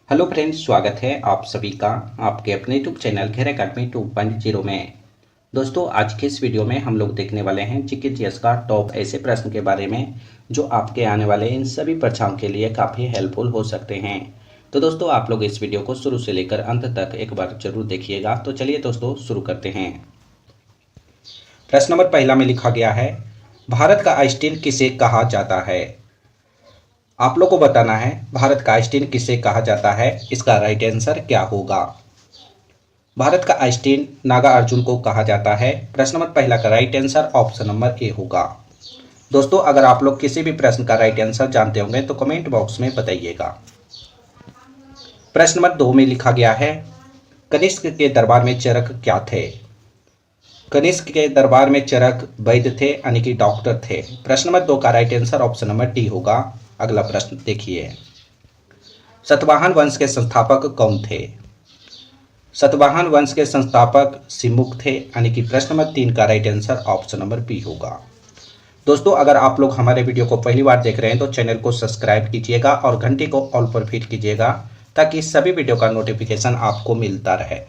Hello friends, स्वागत है आप सभी का आपके अपने यूट्यूब चैनल घेर अकेडमी 2.0 में। दोस्तों, आज के इस वीडियो में हम लोग देखने वाले हैं जीके जीएस का टॉप ऐसे प्रश्न के बारे में जो आपके आने वाले इन सभी परीक्षाओं के लिए काफ़ी हेल्पफुल हो सकते हैं। तो दोस्तों, आप लोग इस वीडियो को शुरू से लेकर अंत तक एक बार जरूर देखिएगा। तो चलिए दोस्तों, शुरू करते हैं। प्रश्न नंबर पहला में लिखा गया है, भारत का आइंस्टीन किसे कहा जाता है। आप लोग को बताना है भारत का आइंस्टीन किसे कहा जाता है। इसका राइट आंसर क्या होगा। भारत का आइंस्टीन नागार्जुन को कहा जाता है। प्रश्न नंबर पहला का right answer option number A होगा। दोस्तों, अगर आप लोग किसी भी प्रश्न का राइट आंसर जानते होंगे तो कमेंट बॉक्स में बताइएगा। प्रश्न नंबर 2 में लिखा गया है, कनिष्क के दरबार में चरक क्या थे। कनिष्क के दरबार में चरक वैद्य थे, यानी कि डॉक्टर थे। प्रश्न नंबर 2 का right answer option number D होगा। अगला प्रश्न देखिए, सतवाहन वंश के संस्थापक कौन थे। सतवाहन वंश के संस्थापक सिमुक थे, यानी कि प्रश्न नंबर 3 का right answer option number B होगा। दोस्तों, अगर आप लोग हमारे वीडियो को पहली बार देख रहे हैं तो चैनल को सब्सक्राइब कीजिएगा और घंटी को ऑल पर फिट कीजिएगा ताकि सभी वीडियो का नोटिफिकेशन आपको मिलता रहे।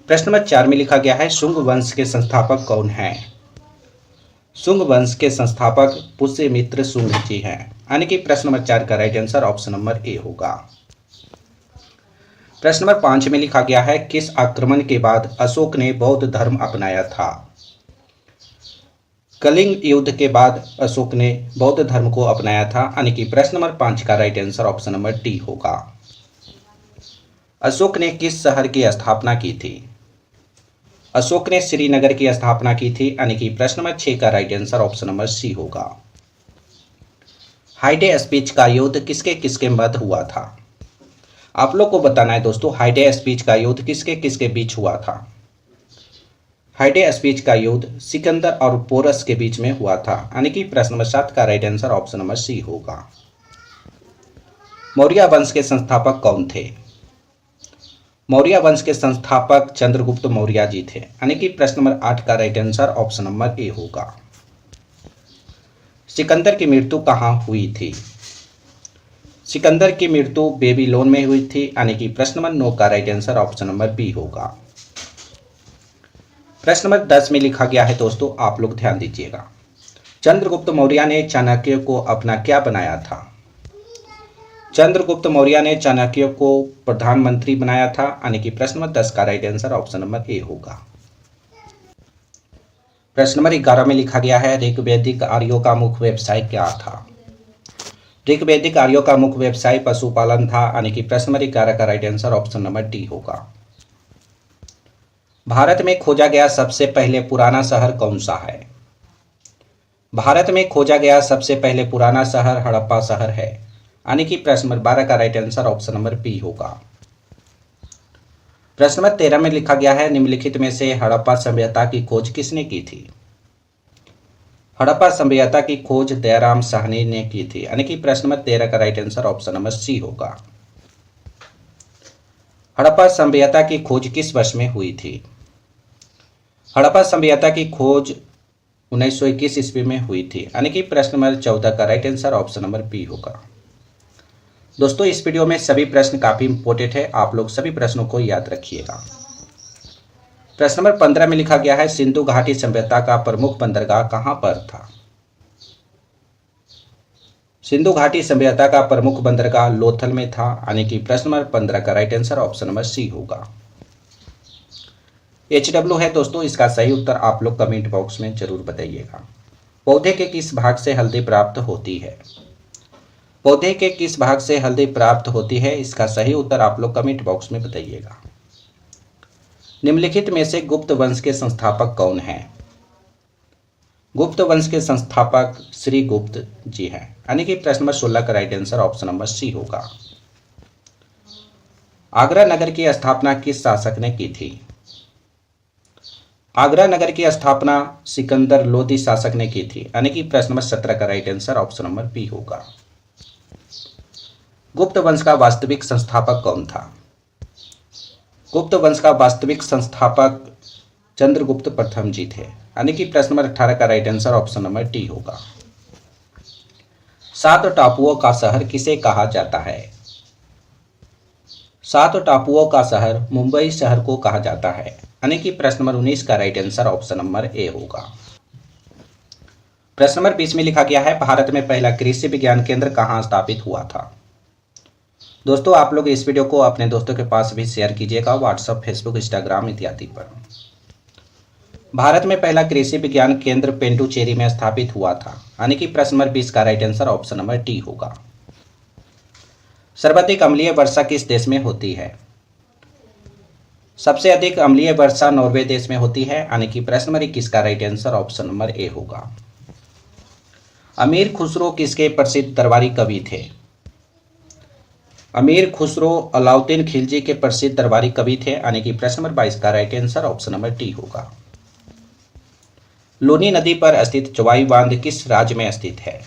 प्रश्न नंबर 4 में लिखा गया है, शुंग वंश के संस्थापक कौन हैं। शुंग वंश के संस्थापक पुष्यमित्र शुंग जी हैं, यानी कि प्रश्न नंबर 4 का right answer option number A होगा। प्रश्न नंबर 5 में लिखा गया है, किस आक्रमण के बाद अशोक ने बौद्ध धर्म अपनाया था। कलिंग युद्ध के बाद अशोक ने बौद्ध धर्म को अपनाया था, यानी कि प्रश्न नंबर 5 का right answer option number D होगा। अशोक ने किस शहर की स्थापना की थी। अशोक ने श्रीनगर की स्थापना की थी, यानी कि प्रश्न नंबर 6 का right answer option number C होगा। हाइडे स्पीच का युद्ध किसके किसके मध्य हुआ था। आप लोग को बताना है दोस्तों, हाइडे स्पीच का युद्ध किसके किसके बीच हुआ था। हाइडे स्पीच का युद्ध सिकंदर और पोरस के बीच में हुआ था, यानी कि प्रश्न नंबर 7 का right answer option number C होगा। मौर्य वंश के संस्थापक कौन थे। मौर्य वंश के संस्थापक चंद्रगुप्त मौर्य जी थे, यानी कि प्रश्न नंबर 8 का right answer option number A होगा। सिकंदर की मृत्यु कहाँ हुई थी। सिकंदर की मृत्यु बेबीलोन में हुई थी, यानी कि प्रश्न नंबर 9 का right answer option number B होगा। प्रश्न नंबर 10 में लिखा गया है दोस्तों, आप लोग ध्यान दीजिएगा, चंद्रगुप्त मौर्य ने चाणक्य को अपना क्या बनाया था। चंद्रगुप्त मौर्य ने चाणक्य को प्रधानमंत्री बनाया था, यानी कि प्रश्न नंबर 10 का right answer option number A होगा। प्रश्न नंबर 11 में लिखा गया है, ऋग्वैदिक आर्यों का मुख्य व्यवसाय क्या था। ऋग्वैदिक आर्यों का मुख्य व्यवसाय पशुपालन था, यानी कि प्रश्न नंबर 11 का right answer option number D होगा। भारत में खोजा गया सबसे पहले पुराना शहर कौन सा है। भारत में खोजा गया सबसे पहले पुराना शहर हड़प्पा शहर है, यानी कि प्रश्न नंबर 12 का right answer option number B होगा। प्रश्न नंबर 13 में लिखा गया है, निम्नलिखित में से हड़प्पा सभ्यता की खोज किसने की थी। हड़प्पा सभ्यता की खोज दयाराम साहनी ने की थी, यानी कि प्रश्न नंबर 13 का right answer option number C होगा। हड़प्पा सभ्यता की खोज किस वर्ष में हुई थी। हड़प्पा सभ्यता की खोज 1921 ईस्वी में हुई थी, यानी कि प्रश्न नंबर 14 का right answer option number B होगा। दोस्तों, इस वीडियो में सभी प्रश्न काफी इंपॉर्टेंट है, आप लोग सभी प्रश्नों को याद रखिएगा। प्रश्न नंबर 15 में लिखा गया है, सिंधु घाटी सभ्यता का प्रमुख बंदरगाह कहां पर था। सिंधु घाटी सभ्यता का प्रमुख बंदरगाह लोथल में था, यानी कि प्रश्न नंबर 15 का right answer option number C होगा। HW है दोस्तों, इसका सही उत्तर आप लोग कमेंट बॉक्स में जरूर बताइएगा। पौधे के किस भाग से हल्दी प्राप्त होती है। पौधे के किस भाग से हल्दी प्राप्त होती है, इसका सही उत्तर आप लोग कमेंट बॉक्स में बताइएगा। निम्नलिखित में से गुप्त वंश के संस्थापक कौन हैं। गुप्त वंश के संस्थापक श्री गुप्त जी हैं, यानी कि प्रश्न नंबर 16 का right answer option number C होगा। आगरा नगर की स्थापना किस शासक ने की थी। आगरा नगर की स्थापना सिकंदर लोदी शासक ने की थी, यानी कि प्रश्न नंबर 17 का right answer option number B होगा। गुप्त वंश का वास्तविक संस्थापक कौन था। गुप्त वंश का वास्तविक संस्थापक चंद्रगुप्त प्रथम जी थे, यानी कि प्रश्न नंबर 18 का right answer option number D होगा। 7 टापुओं का शहर किसे कहा जाता है। सात टापुओं का शहर मुंबई शहर को कहा जाता है, यानी कि प्रश्न नंबर 19 का right answer option number A होगा। प्रश्न नंबर 20 में लिखा गया है, भारत में पहला कृषि विज्ञान केंद्र कहाँ स्थापित हुआ था। दोस्तों आप लोग इस वीडियो को अपने दोस्तों के पास भी शेयर कीजिएगा, व्हाट्सएप, फेसबुक, इंस्टाग्राम इत्यादि पर। भारत में पहला कृषि विज्ञान केंद्र पेंडुचेरी में स्थापित हुआ था, यानी कि प्रश्न नंबर 20 का right answer option number D होगा। सर्वाधिक अम्लीय वर्षा किस देश में होती है। सबसे अधिक अम्लीय वर्षा नॉर्वे देश में होती है, यानी कि प्रश्न नंबर 21 का right answer option number A होगा। अमीर खुसरो किसके प्रसिद्ध दरबारी कवि थे। अमीर खुसरो अलाउद्दीन खिलजी के प्रसिद्ध दरबारी कवि थे, यानी कि प्रश्न नंबर 22 का right answer option number D होगा। लूनी नदी पर स्थित जोवाई बांध किस राज्य में स्थित है।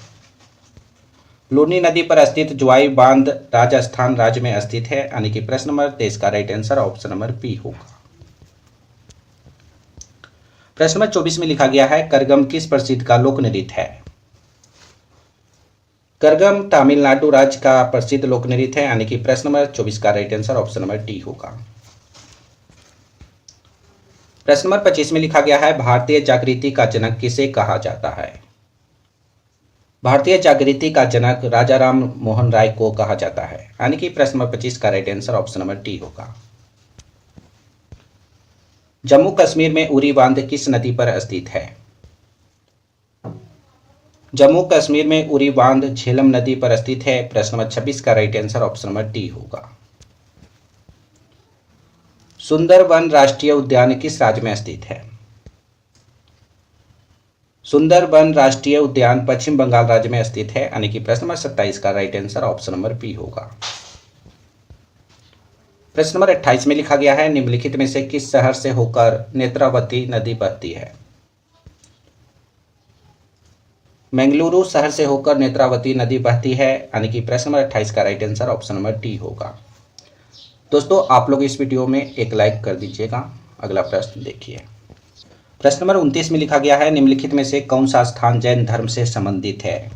लूनी नदी पर स्थित जोवाई बांध राजस्थान राज्य में स्थित है, यानी कि प्रश्न नंबर 23 का right answer option number B होगा। प्रश्न नंबर 24 में लिखा गया है, करगम किस प्रसिद्ध का लोक नृत्य है। करगम तमिलनाडु राज्य का प्रसिद्ध लोक नृत्य है, यानी कि प्रश्न नंबर 24 का right answer option number D होगा। प्रश्न नंबर 25 में लिखा गया है, भारतीय जागृति का जनक किसे कहा जाता है। भारतीय जागृति का जनक राजा राम मोहन राय को कहा जाता है, यानी कि प्रश्न नंबर 25 का right answer option number D होगा। जम्मू कश्मीर में उरी बांध किस नदी पर स्थित है। जम्मू कश्मीर में उरी बांध झेलम नदी पर स्थित है, प्रश्न नंबर 26 का right answer option number D होगा। सुंदरबन राष्ट्रीय उद्यान किस राज्य में स्थित है। सुंदरबन राष्ट्रीय उद्यान पश्चिम बंगाल राज्य में स्थित है, यानी कि प्रश्न नंबर 27 का right answer option number B होगा। प्रश्न नंबर 28 में लिखा गया है, निम्नलिखित में से किस शहर से होकर नेत्रावती नदी बहती है। बेंगलुरु शहर से होकर नेत्रावती नदी बहती है, यानी कि प्रश्न नंबर 28 का right answer option number D होगा। दोस्तों आप लोग इस वीडियो में एक लाइक कर दीजिएगा। अगला प्रश्न देखिए। प्रश्न नंबर 29 में लिखा गया है, निम्नलिखित में से कौन सा स्थान जैन धर्म से संबंधित है।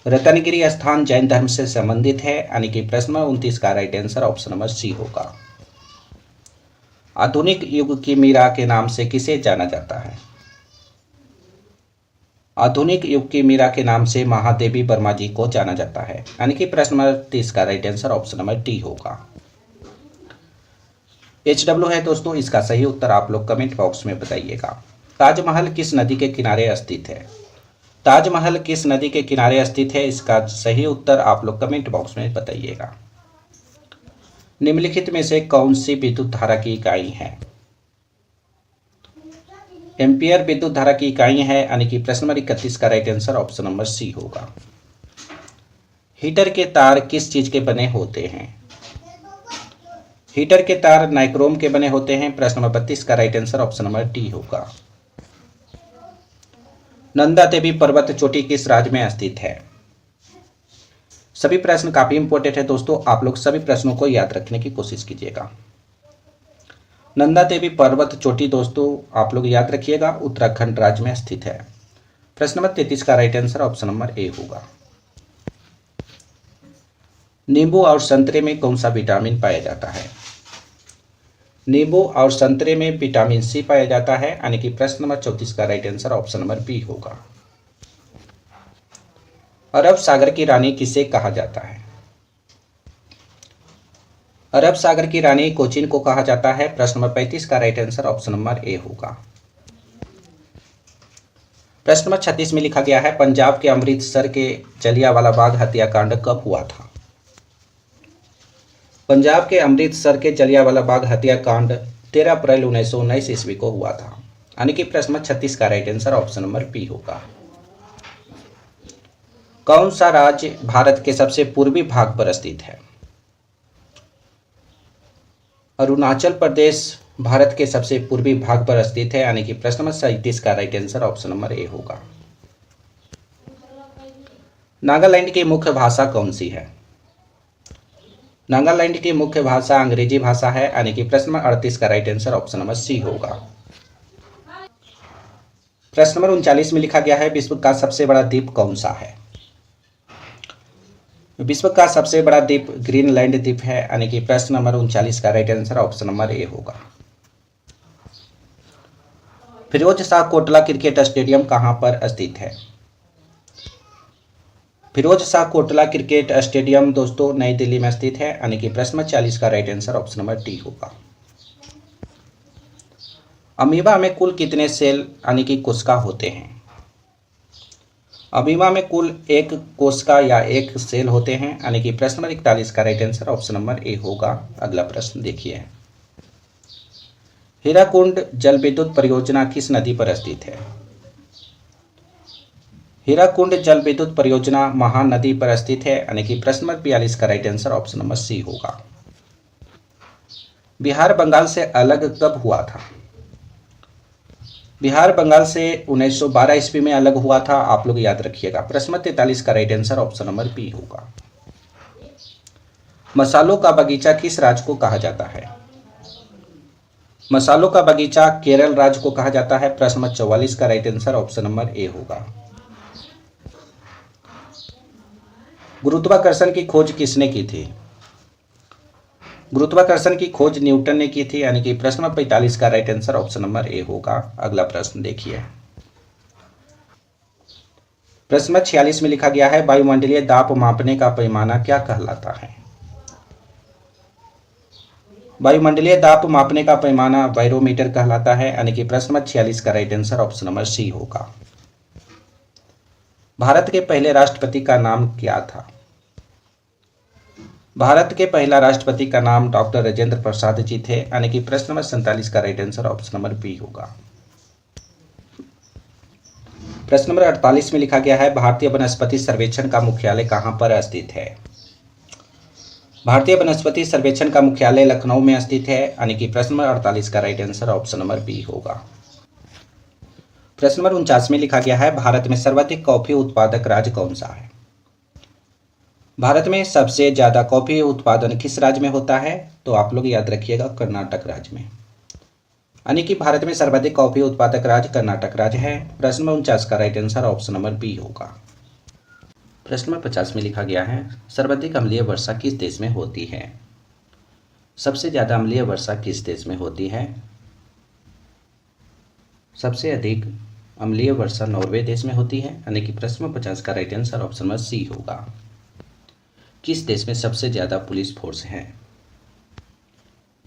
रतनगिरी स्थान जैन धर्म से संबंधित है, यानी कि प्रश्न नंबर 29 का right answer option number C होगा। आधुनिक युग की मीरा के नाम से किसे जाना जाता है। आधुनिक युग की मीरा के नाम से महादेवी वर्मा जी को जाना जाता है, यानी कि प्रश्न नंबर 30 का right answer option number D होगा। HW है दोस्तों, इसका सही उत्तर आप लोग कमेंट बॉक्स में बताइएगा। ताजमहल किस नदी के किनारे स्थित है। ताजमहल किस नदी के किनारे स्थित है, इसका सही उत्तर आप लोग कमेंट बॉक्स में बताइएगा। निम्नलिखित में से कौन सी विद्युत धारा की इकाई है। एम्पियर विद्युत धारा की इकाई है, यानी कि प्रश्न नंबर 31 का right answer option number C होगा। हीटर के तार किस चीज के बने होते हैं। हीटर के तार नाइक्रोम के बने होते हैं, प्रश्न नंबर 32 का right answer option number D होगा। नंदा देवी पर्वत चोटी किस राज्य में स्थित है। सभी प्रश्न काफी इंपॉर्टेंट है दोस्तों, आप लोग सभी प्रश्नों को याद रखने की कोशिश कीजिएगा। नंदा देवी पर्वत चोटी दोस्तों आप लोग याद रखिएगा, उत्तराखंड राज्य में स्थित है। प्रश्न नंबर 33 का right answer option number A होगा। नींबू और संतरे में कौन सा विटामिन पाया जाता है। नींबू और संतरे में विटामिन सी पाया जाता है, यानी कि प्रश्न नंबर 34 का right answer option number B होगा। अरब सागर की रानी किसे कहा जाता है। अरब सागर की रानी कोचीन को कहा जाता है, प्रश्न नंबर 35 का right answer option number A होगा। प्रश्न नंबर 36 में लिखा गया है, पंजाब के अमृतसर के जलियांवाला बाग हत्याकांड कब हुआ था। पंजाब के अमृतसर के जलियांवाला बाग हत्याकांड 13 अप्रैल 1919 ईस्वी को हुआ था, यानी कि प्रश्न नंबर 36 का right answer option number B होगा। कौन सा राज्य भारत के सबसे पूर्वी भाग पर स्थित है। अरुणाचल प्रदेश भारत के सबसे पूर्वी भाग पर स्थित है, यानी कि प्रश्न नंबर 37 का right answer option number A होगा। नागालैंड की मुख्य भाषा कौन सी है। नागालैंड की मुख्य भाषा अंग्रेजी भाषा है, यानी कि प्रश्न नंबर 38 का right answer option number C होगा। प्रश्न नंबर 39 में लिखा गया है, विश्व का सबसे बड़ा द्वीप कौन सा है। विश्व का सबसे बड़ा द्वीप ग्रीनलैंड द्वीप है, यानी कि प्रश्न नंबर 39 का right answer option number A होगा। फिरोज शाह कोटला क्रिकेट स्टेडियम कहां पर स्थित है? फिरोज शाह कोटला क्रिकेट स्टेडियम दोस्तों नई दिल्ली में स्थित है, यानी कि प्रश्न 40 का right answer option number D होगा। अमीबा में कुल कितने सेल यानी कि कोशिका होते हैं? अमीबा में कुल एक कोशिका या एक सेल होते हैं, यानी कि प्रश्न नंबर 41 का right answer option number A होगा। अगला प्रश्न देखिए, हीराकुंड जल विद्युत परियोजना किस नदी पर स्थित है? हीराकुंड जल विद्युत परियोजना महानदी पर स्थित है, यानी कि प्रश्न नंबर 42 का right answer option number C होगा। बिहार बंगाल से अलग कब हुआ था? बिहार बंगाल से 1912 ईस्वी में अलग हुआ था, आप लोग याद रखिएगा। प्रश्न नंबर 43 का right answer option number B होगा। मसालों का बगीचा किस राज्य को कहा जाता है? मसालों का बगीचा केरल राज्य को कहा जाता है। प्रश्न नंबर 44 का right answer option number A होगा। गुरुत्वाकर्षण की खोज किसने की थी? गुरुत्वाकर्षण की खोज न्यूटन ने की थी, यानी कि प्रश्न नंबर 45 का right answer option number A होगा। अगला प्रश्न देखिए, प्रश्न नंबर 46 में लिखा गया है वायुमंडलीय दाब मापने का पैमाना क्या कहलाता है? वायुमंडलीय दाब मापने का पैमाना बैरोमीटर कहलाता है, यानी कि प्रश्न नंबर 46 का right answer option number C होगा। भारत के पहले राष्ट्रपति का नाम क्या था? भारत के पहला राष्ट्रपति का नाम डॉक्टर राजेंद्र प्रसाद जी थे, यानी कि प्रश्न नंबर 47 का right answer option number B होगा। प्रश्न नंबर 48 में लिखा गया है भारतीय वनस्पति सर्वेक्षण का मुख्यालय कहां पर स्थित है? भारतीय वनस्पति सर्वेक्षण का मुख्यालय लखनऊ में स्थित है, यानी कि प्रश्न नंबर 48 का right answer option number B होगा। प्रश्न नंबर 49 में लिखा गया है भारत में सर्वाधिक कॉफी उत्पादक राज्य कौन सा है? भारत में सबसे ज्यादा कॉफी उत्पादन किस राज्य में होता है? तो आप लोग याद रखिएगा कर्नाटक राज्य में, यानी कि भारत में सर्वाधिक कॉफी उत्पादक राज्य कर्नाटक राज्य है। प्रश्न नंबर 49 का right answer option number B होगा। प्रश्न नंबर 50 में लिखा गया है सर्वाधिक अम्लीय वर्षा किस देश में होती है? सबसे ज्यादा अम्लीय वर्षा किस देश में होती है? सबसे अधिक अम्लीय वर्षा नॉर्वे देश में होती है, यानी कि प्रश्न नंबर 50 का right answer option number C होगा। किस देश में सबसे ज्यादा पुलिस फोर्स है?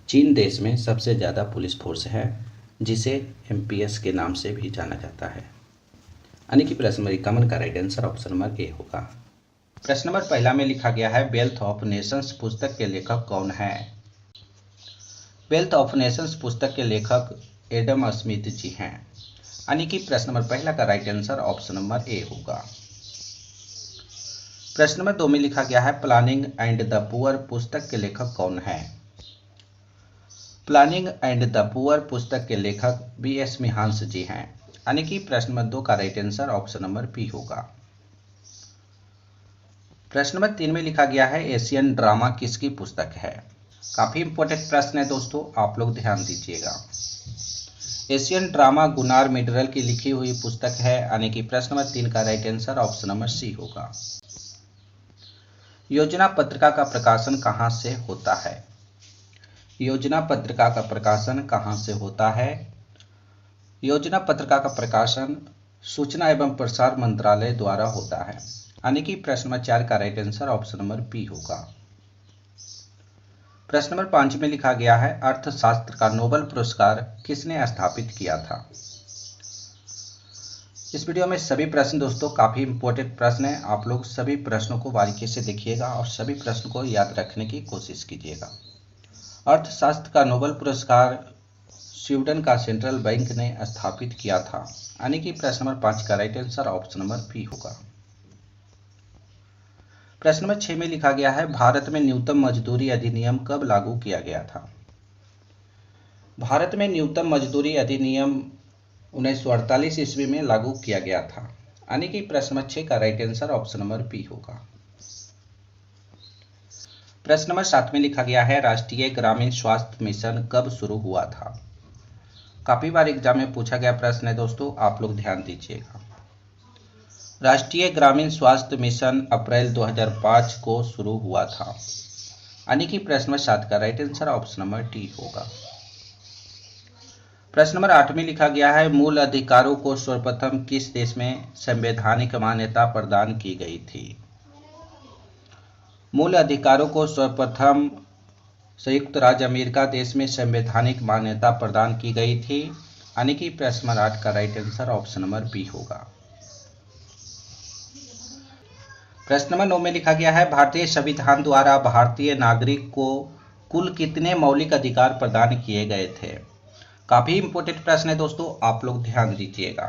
चीन देश में सबसे ज्यादा पुलिस फोर्स है, जिसे एमपीएस के नाम से भी जाना जाता है, यानी कि प्रश्न नंबर 51 का right answer option number A होगा। प्रश्न नंबर पहला में लिखा गया है वेल्थ ऑफ नेशंस पुस्तक के लेखक कौन है? वेल्थ ऑफ नेशंस पुस्तक के लेखक एडम स्मिथ जी हैं, यानी कि प्रश्न नंबर पहला का right answer option number A होगा। प्रश्न नंबर 2 में लिखा गया है प्लानिंग एंड द पुअर पुस्तक के लेखक कौन है? प्लानिंग एंड द पुअर पुस्तक के लेखक बीएस मिहांस जी हैं, यानी कि प्रश्न नंबर 2 का right answer option number B होगा। प्रश्न नंबर 3 में लिखा गया है एशियन ड्रामा किसकी पुस्तक है? काफी इंपॉर्टेंट प्रश्न है दोस्तों, आप लोग ध्यान दीजिएगा। एशियन ड्रामा गुनार मिडरल की लिखी हुई पुस्तक है, यानी कि प्रश्न नंबर 3 का right answer option number C होगा। योजना पत्रिका का प्रकाशन कहां से होता है? योजना पत्रिका का प्रकाशन कहां से होता है? योजना पत्रिका का प्रकाशन सूचना एवं प्रसार मंत्रालय द्वारा होता है, यानी कि प्रश्न नंबर 4 का right answer option number B होगा। प्रश्न नंबर 5 में लिखा गया है अर्थशास्त्र का नोबेल पुरस्कार किसने स्थापित किया था? इस वीडियो में सभी प्रश्न दोस्तों काफी इंपॉर्टेंट प्रश्न हैं, आप लोग सभी प्रश्नों को बारीकी से देखिएगा और सभी प्रश्न को याद रखने की कोशिश कीजिएगा। अर्थशास्त्र का नोबेल पुरस्कार स्वीडन का सेंट्रल बैंक ने स्थापित किया था, यानी कि प्रश्न नंबर 5 का right answer option number B होगा। प्रश्न नंबर 6 में लिखा गया है भारत में न्यूनतम मजदूरी अधिनियम कब लागू किया गया था? भारत में न्यूनतम मजदूरी अधिनियम 1948 ईस्वी में लागू किया गया था, यानी कि प्रश्न नंबर 6 का right answer option number B होगा। प्रश्न नंबर 7 में लिखा गया है राष्ट्रीय ग्रामीण स्वास्थ्य मिशन कब शुरू हुआ था? काफी बार एग्जाम में पूछा गया प्रश्न है दोस्तों, आप लोग ध्यान दीजिएगा। राष्ट्रीय ग्रामीण स्वास्थ्य मिशन अप्रैल 2005 को शुरू हुआ था। यानी कि प्रश्न नंबर 7 का right answer option number D होगा। प्रश्न नंबर 8 में लिखा गया है, मूल अधिकारों को सर्वप्रथम किस देश में संवैधानिक मान्यता प्रदान की गई थी? मूल अधिकारों को सर्वप्रथम संयुक्त राज्य अमेरिका देश में संवैधानिक मान्यता प्रदान की गई थी। यानी कि प्रश्न नंबर 8 का right answer option number B होगा। प्रश्न नंबर 9 में लिखा गया है, भारतीय संविधान द्वारा भारतीय नागरिक को कुल कितने मौलिक अधिकार प्रदान किए गए थे? काफी इंपॉर्टेंट प्रश्न है दोस्तों, आप लोग ध्यान दीजिएगा।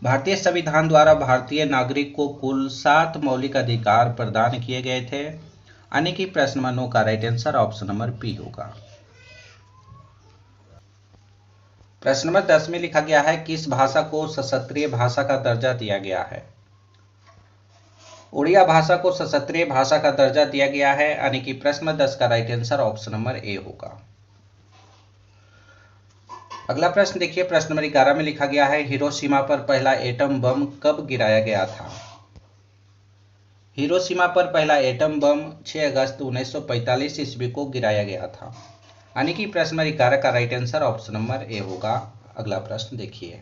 भारतीय संविधान द्वारा भारतीय नागरिक को कुल 7 मौलिक अधिकार प्रदान किए गए थे। यानी कि प्रश्न नंबर 9 का right answer option number B होगा। प्रश्न नंबर 10 में लिखा गया है, किस भाषा को सशस्त्रीय भाषा का दर्जा दिया गया है? उड़िया भाषा को सशस्त्रीय भाषा का दर्जा दिया गया है। यानी कि प्रश्न नंबर 10 का right answer option number A होगा। अगला प्रश्न देखिए, प्रश्न नंबर 11 में लिखा गया है, हिरोशिमा पर पहला एटम बम कब गिराया गया था? हिरोशिमा पर पहला एटम बम 6 अगस्त 1945 ईस्वी को गिराया गया था। यानी कि प्रश्न नंबर 11 का right answer option number A होगा। अगला प्रश्न देखिए,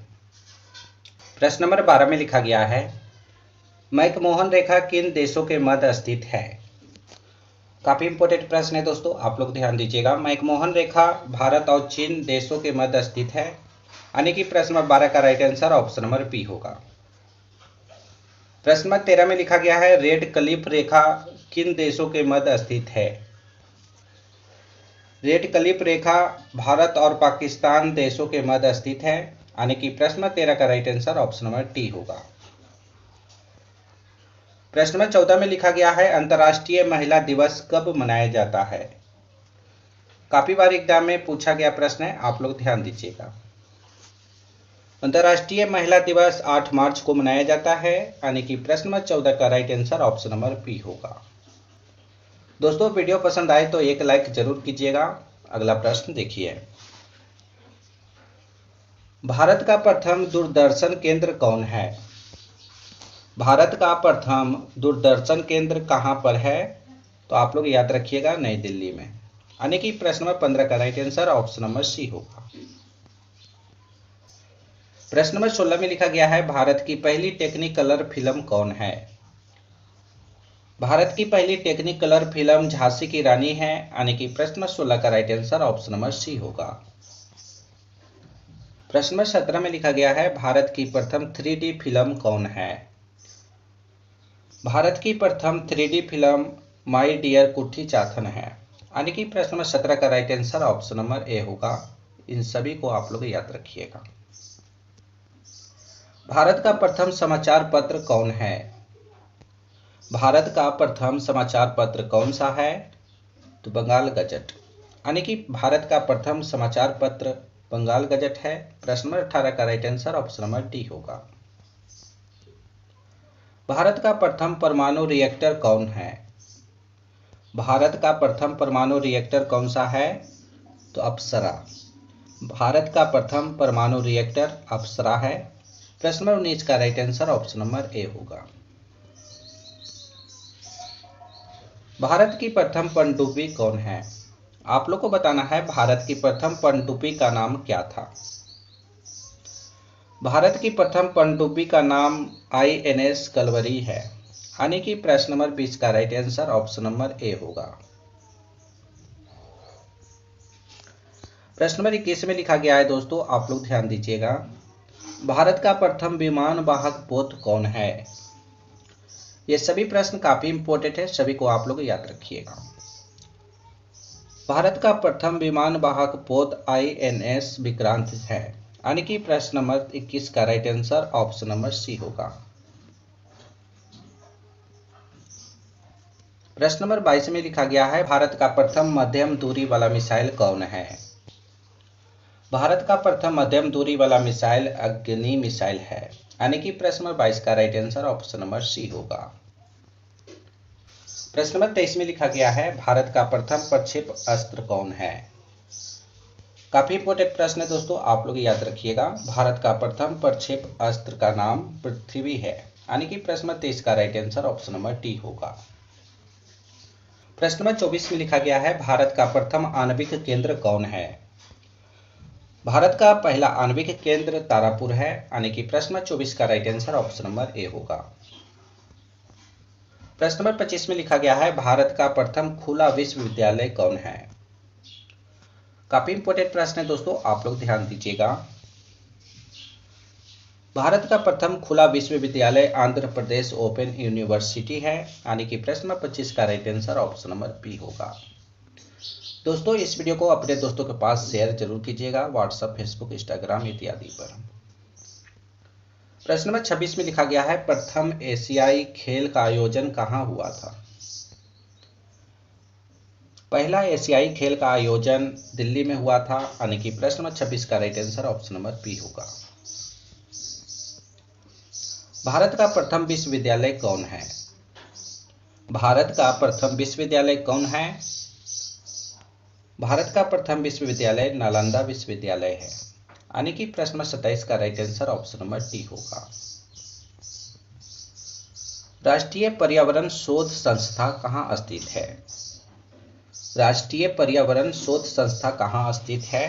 प्रश्न नंबर 12 में लिखा गया है, मैकमोहन रेखा किन देशों के मध्य स्थित है? काफी इंपॉर्टेंट प्रश्न है दोस्तों, आप लोग ध्यान दीजिएगा। मैकमोहन रेखा भारत और चीन देशों के मध्य स्थित है। यानी कि प्रश्न नंबर 12 का right answer option number B होगा। प्रश्न नंबर 13 में लिखा गया है, रेड क्लिफ रेखा किन देशों के मध्य स्थित है? रेड क्लिफ रेखा भारत और पाकिस्तान देशों के मध्य स्थित है। यानी कि प्रश्न नंबर 13 का right answer option number D होगा। प्रश्न नंबर 14 में लिखा गया है, अंतर्राष्ट्रीय महिला दिवस कब मनाया जाता है? काफी बार एग्जाम में पूछा गया प्रश्न है, आप लोग ध्यान दीजिएगा। अंतर्राष्ट्रीय महिला दिवस 8 मार्च को मनाया जाता है। यानी कि प्रश्न नंबर 14 का right answer option number B होगा। दोस्तों वीडियो पसंद आए तो एक लाइक जरूर कीजिएगा। अगला प्रश्न देखिए, भारत का प्रथम दूरदर्शन केंद्र कौन है? भारत का प्रथम दूरदर्शन केंद्र कहां पर है? तो आप लोग याद रखिएगा, नई दिल्ली में। यानी कि प्रश्न नंबर 15 का right answer option number C होगा। प्रश्न नंबर 16 में लिखा गया है, भारत की पहली टेक्निकलर फिल्म कौन है? भारत की पहली टेक्निकलर फिल्म झांसी की रानी है। यानी कि प्रश्न नंबर 16 का right answer option number C होगा। प्रश्न नंबर 17 में लिखा गया है, भारत की प्रथम 3D फिल्म कौन है? भारत की प्रथम 3D फिल्म माई डियर कुट्टी चाथन है। यानी कि प्रश्न नंबर 17 का right answer option number A होगा। इन सभी को आप लोग याद रखिएगा। भारत का प्रथम समाचार पत्र कौन है? भारत का प्रथम समाचार पत्र कौन सा है? तो बंगाल गजट। यानी कि भारत का प्रथम समाचार पत्र बंगाल गजट है। प्रश्न नंबर 18 का right answer option number D होगा। भारत का प्रथम परमाणु रिएक्टर कौन है? भारत का प्रथम परमाणु रिएक्टर कौन सा है? तो अप्सरा। भारत का प्रथम परमाणु रिएक्टर अप्सरा है। प्रश्न नंबर 19 का right answer option number A होगा। भारत की प्रथम पनडुब्बी कौन है? आप लोग को बताना है भारत की प्रथम पनडुब्बी का नाम क्या था। भारत की प्रथम पनडुब्बी का नाम INS कलवरी है। यानी कि प्रश्न नंबर 20 का right answer option number A होगा। प्रश्न नंबर 21 में लिखा गया है दोस्तों, आप लोग ध्यान दीजिएगा, भारत का प्रथम विमान वाहक पोत कौन है? ये सभी प्रश्न काफी इंपॉर्टेंट है, सभी को आप लोग याद रखिएगा। भारत का प्रथम विमान वाहक पोत INS विक्रांत है। यानी कि प्रश्न नंबर 21 का right answer option number C होगा। प्रश्न नंबर 22 में लिखा गया है, भारत का प्रथम मध्यम दूरी वाला मिसाइल कौन है? भारत का प्रथम मध्यम दूरी वाला मिसाइल अग्नि मिसाइल है। यानी कि प्रश्न नंबर 22 का right answer option number C होगा। प्रश्न नंबर 23 में लिखा गया है, भारत का प्रथम प्रक्षेप अस्त्र कौन है? काफी इंपॉर्टेंट प्रश्न है दोस्तों, आप लोग याद रखिएगा। भारत का प्रथम प्रक्षेप अस्त्र का नाम पृथ्वी है। यानी कि प्रश्न नंबर 23 का right answer option number D होगा। प्रश्न नंबर 24 में लिखा गया है भारत का प्रथम आणविक केंद्र कौन है। भारत का पहला आणविक केंद्र तारापुर है, यानी कि प्रश्न नंबर 24 का right answer option number A होगा। प्रश्न नंबर 25 में लिखा गया है भारत का प्रथम खुला विश्वविद्यालय कौन है। काफी इंपोर्टेंट प्रश्न है दोस्तों, आप लोग ध्यान दीजिएगा। भारत का प्रथम खुला विश्वविद्यालय आंध्र प्रदेश ओपन यूनिवर्सिटी है, यानी कि प्रश्न नंबर 25 का right answer option number B होगा। दोस्तों इस वीडियो को अपने दोस्तों के पास शेयर जरूर कीजिएगा, व्हाट्सएप, फेसबुक, इंस्टाग्राम इत्यादि पर। प्रश्न नंबर 26 में लिखा गया है प्रथम एशियाई खेल का आयोजन कहाँ हुआ था। पहला एशियाई खेल का आयोजन दिल्ली में हुआ था, यानी कि प्रश्न नंबर 26 का right answer option number B होगा। भारत का प्रथम विश्वविद्यालय कौन है। भारत का प्रथम विश्वविद्यालय कौन है। भारत का प्रथम विश्वविद्यालय नालंदा विश्वविद्यालय है, यानी कि प्रश्न नंबर 27 का right answer option number D होगा। राष्ट्रीय पर्यावरण शोध संस्था कहाँ स्थित है। राष्ट्रीय पर्यावरण शोध संस्था कहाँ स्थित है।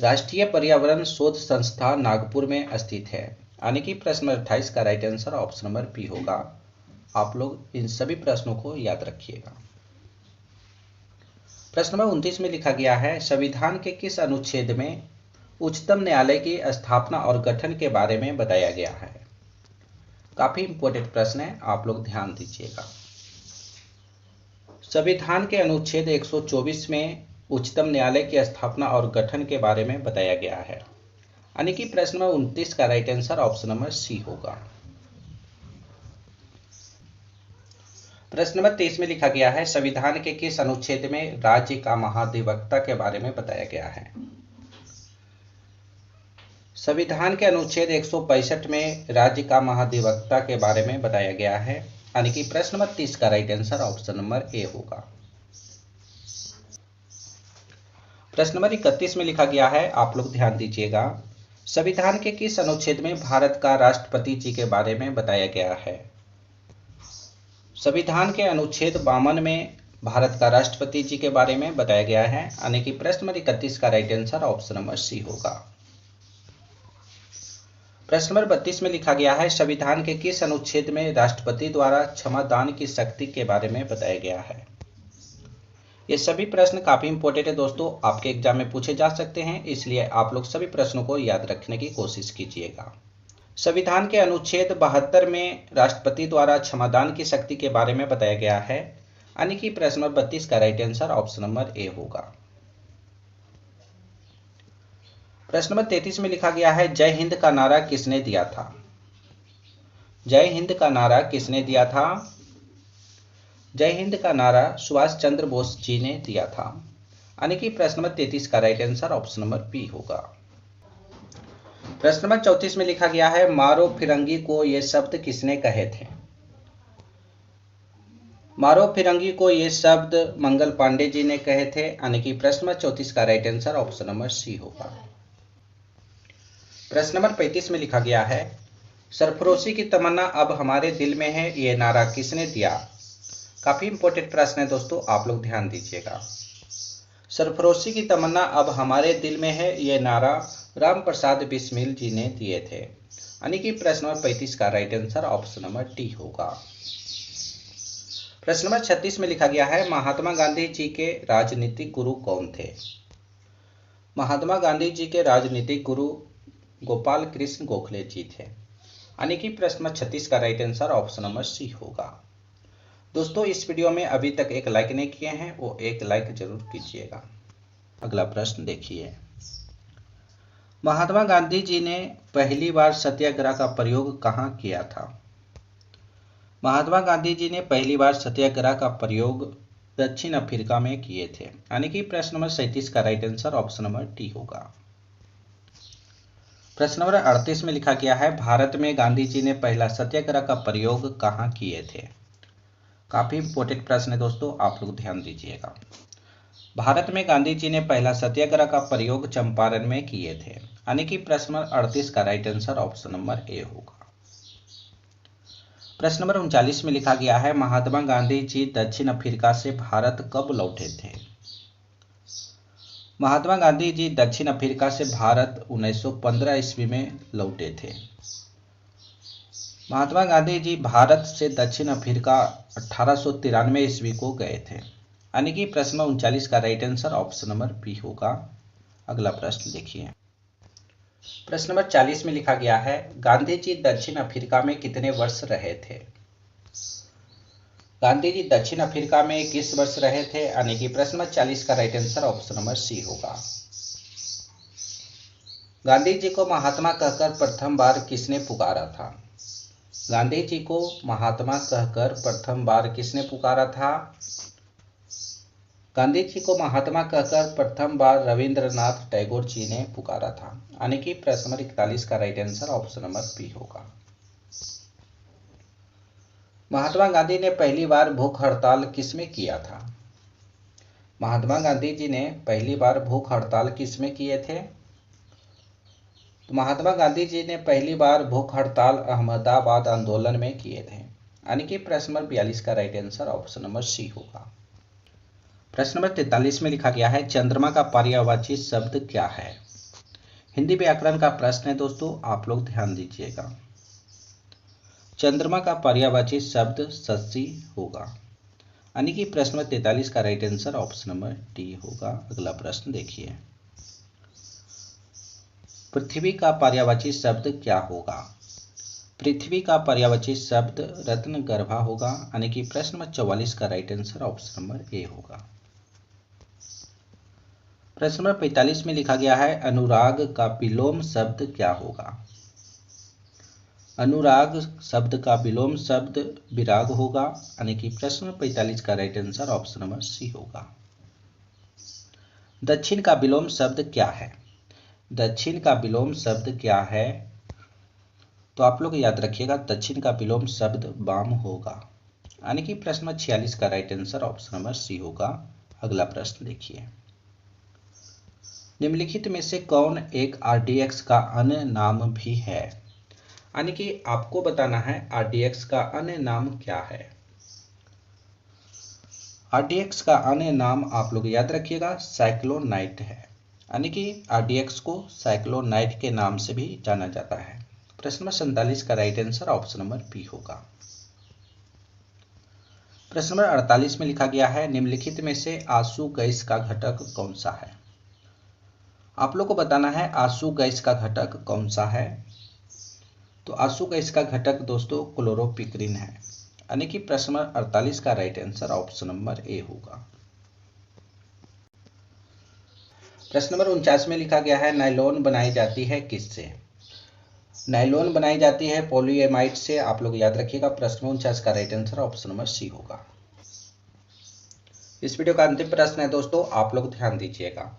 राष्ट्रीय पर्यावरण शोध संस्था नागपुर में स्थित है, यानी कि प्रश्न नंबर 28 का right answer option number B होगा। आप लोग इन सभी प्रश्नों को याद रखिएगा। प्रश्न नंबर 29 में लिखा गया है संविधान के किस अनुच्छेद में उच्चतम न्यायालय की स्थापना और गठन के बारे में बताया गया है। काफी इंपॉर्टेंट प्रश्न है, आप लोग ध्यान दीजिएगा। संविधान के अनुच्छेद 124 में उच्चतम न्यायालय की स्थापना और गठन के बारे में बताया गया है, यानी कि प्रश्न नंबर 29 का right answer option number C होगा। प्रश्न नंबर 23 में लिखा गया है संविधान के किस अनुच्छेद में राज्य का महाधिवक्ता के बारे में बताया गया है। संविधान के अनुच्छेद 165 में राज्य का महाधिवक्ता के बारे में बताया गया है, यानी कि प्रश्न नंबर 30 का right answer option number A होगा। प्रश्न नंबर 31 में लिखा गया है, आप लोग ध्यान दीजिएगा, संविधान के किस अनुच्छेद में भारत का राष्ट्रपति जी के बारे में बताया गया है। संविधान के अनुच्छेद 52 में भारत का राष्ट्रपति जी के बारे में बताया गया है, यानी कि प्रश्न नंबर 31 का right answer option number C होगा। प्रश्न नंबर 32 में लिखा गया है संविधान के किस अनुच्छेद में राष्ट्रपति द्वारा क्षमादान की शक्ति के बारे में बताया गया है। ये सभी प्रश्न काफी इंपॉर्टेंट है दोस्तों, आपके एग्जाम में पूछे जा सकते हैं, इसलिए आप लोग सभी प्रश्नों को याद रखने की कोशिश कीजिएगा। संविधान के अनुच्छेद 72 में राष्ट्रपति द्वारा क्षमादान की शक्ति के बारे में बताया गया है, यानी कि प्रश्न नंबर 32 का right answer option number A होगा। प्रश्न नंबर 33 में लिखा गया है जय हिंद का नारा किसने दिया था। जय हिंद का नारा किसने दिया था। जय हिंद का नारा सुभाष चंद्र बोस जी ने दिया था, यानी कि प्रश्न नंबर 33 का right answer option number B होगा। प्रश्न नंबर 34 में लिखा गया है मारो फिरंगी को ये शब्द किसने कहे थे। मारो फिरंगी को ये शब्द मंगल पांडे जी ने कहे थे, यानी कि प्रश्न नंबर 34 का right answer option number C होगा। प्रश्न नंबर 35 में लिखा गया है सरफरोशी की तमन्ना अब हमारे दिल में है, ये नारा किसने दिया। काफी इंपॉर्टेंट प्रश्न है दोस्तों, आप लोग ध्यान दीजिएगा। सरफरोशी की तमन्ना अब हमारे दिल में है, ये नारा राम प्रसाद बिस्मिल जी ने दिए थे, यानी कि प्रश्न नंबर 35 का right answer option number D होगा। प्रश्न नंबर 36 में लिखा गया है महात्मा गांधी जी के राजनीतिक गुरु कौन थे। महात्मा गांधी जी के राजनीतिक गुरु गोपाल कृष्ण गोखले जी थे, यानी कि प्रश्न नंबर 36 का right answer option number C होगा। दोस्तों इस वीडियो में अभी तक एक लाइक नहीं किए हैं, वो एक लाइक जरूर कीजिएगा। अगला प्रश्न देखिए, महात्मा गांधी जी ने पहली बार सत्याग्रह का प्रयोग कहाँ किया था। महात्मा गांधी जी ने पहली बार सत्याग्रह का प्रयोग दक्षिण अफ्रीका में किए थे, यानी कि प्रश्न नंबर 37 का right answer option number D होगा। प्रश्न नंबर 38 में लिखा गया है भारत में गांधी जी ने पहला सत्याग्रह का प्रयोग कहाँ किए थे। काफी इंपॉर्टेंट प्रश्न है दोस्तों, आप लोग ध्यान दीजिएगा। भारत में गांधी जी ने पहला सत्याग्रह का प्रयोग चंपारण में किए थे, यानी कि प्रश्न नंबर 38 का right answer option number A होगा। प्रश्न नंबर 39 में लिखा गया है, महात्मा गांधी जी दक्षिण अफ्रीका से भारत कब लौटे थे? महात्मा गांधी जी दक्षिण अफ्रीका से भारत 1915 ईस्वी में लौटे थे। महात्मा गांधी जी भारत से दक्षिण अफ्रीका 1893 ईस्वी को गए थे। यानी कि प्रश्न 39 का right answer option number B होगा। अगला प्रश्न देखिए। प्रश्न नंबर 40 में लिखा गया है, गांधी जी दक्षिण अफ्रीका में कितने वर्ष रहे थे? गांधी जी दक्षिण अफ्रीका में किस वर्ष रहे थे? यानी कि प्रश्न नंबर 40 का right answer option number C होगा। गांधी जी को महात्मा कहकर प्रथम बार किसने पुकारा था? गांधी जी को महात्मा कहकर प्रथम बार किसने पुकारा था? गांधी जी को महात्मा कहकर प्रथम बार रविंद्रनाथ टैगोर जी ने पुकारा था। यानी कि प्रश्न नंबर 41 का right answer option number B होगा। महात्मा गांधी ने पहली बार भूख हड़ताल किसमें किया था? महात्मा गांधी जी ने पहली बार भूख हड़ताल किसमें किए थे? तो महात्मा गांधी जी ने पहली बार भूख हड़ताल अहमदाबाद आंदोलन में किए थे। यानी कि प्रश्न नंबर 42 का right answer option number C होगा। प्रश्न नंबर 43 में लिखा गया है, चंद्रमा का पर्यायवाची शब्द क्या है? हिंदी व्याकरण का प्रश्न है दोस्तों, आप लोग ध्यान दीजिएगा। चंद्रमा का पर्यायवाची शब्द शशि होगा। यानी कि प्रश्न नंबर 43 का right answer option number D होगा। अगला प्रश्न देखिए। पृथ्वी का पर्यायवाची शब्द क्या होगा? पृथ्वी का पर्यायवाची शब्द रत्नगर्भा होगा। यानी कि प्रश्न नंबर 44 का right answer option number A होगा। प्रश्न नंबर 45 में लिखा गया है, अनुराग का विलोम शब्द क्या होगा? अनुराग शब्द का विलोम शब्द विराग होगा। यानी कि प्रश्न नंबर 45 का right answer option number C होगा। दक्षिण का विलोम शब्द क्या है? दक्षिण का विलोम शब्द क्या है? तो आप लोग याद रखिएगा, दक्षिण का विलोम शब्द वाम होगा। यानी कि प्रश्न नंबर 46 का right answer option number C होगा। अगला प्रश्न देखिए। निम्नलिखित में से कौन एक आरडीएक्स का अन्य नाम भी है? यानी कि आपको बताना है आरडीएक्स का अन्य नाम क्या है। आरडीएक्स का अन्य नाम आप लोग याद रखिएगा साइक्लोनाइट है। यानी कि आरडीएक्स को साइक्लोनाइट के नाम से भी जाना जाता है। प्रश्न नंबर 47 का right answer option number B होगा। प्रश्न नंबर 48 में लिखा गया है, निम्नलिखित में से आंसू गैस का घटक कौन सा है? आप लोग को बताना है आंसू गैस का घटक कौन सा है। तो आंसू गैस का घटक दोस्तों क्लोरोपिक्रिन है। यानी कि प्रश्न नंबर 48 का right answer option number A होगा। प्रश्न नंबर 49 में लिखा गया है, नायलॉन बनाई जाती है किससे? नायलॉन बनाई जाती है पॉलीएमाइड से। आप लोग याद रखिएगा, प्रश्न 49 का right answer option number C होगा। इस वीडियो का अंतिम प्रश्न है दोस्तों, आप लोग ध्यान दीजिएगा।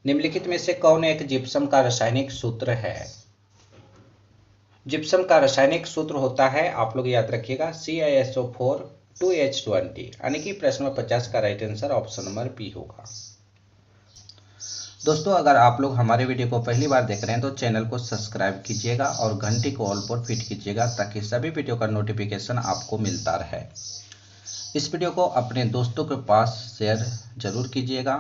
निम्नलिखित में से कौन एक जिप्सम का रासायनिक सूत्र है? जिप्सम का रासायनिक सूत्र होता है, आप लोग याद रखिएगा, CaSO4 2H20। यानी कि प्रश्न नंबर 50 का right answer option number B होगा। दोस्तों अगर आप लोग हमारे वीडियो को पहली बार देख रहे हैं तो चैनल को सब्सक्राइब कीजिएगा और घंटी को ऑल पर फिट कीजिएगा ताकि सभी वीडियो का नोटिफिकेशन आपको मिलता रहे। इस वीडियो को अपने दोस्तों के पास शेयर जरूर कीजिएगा।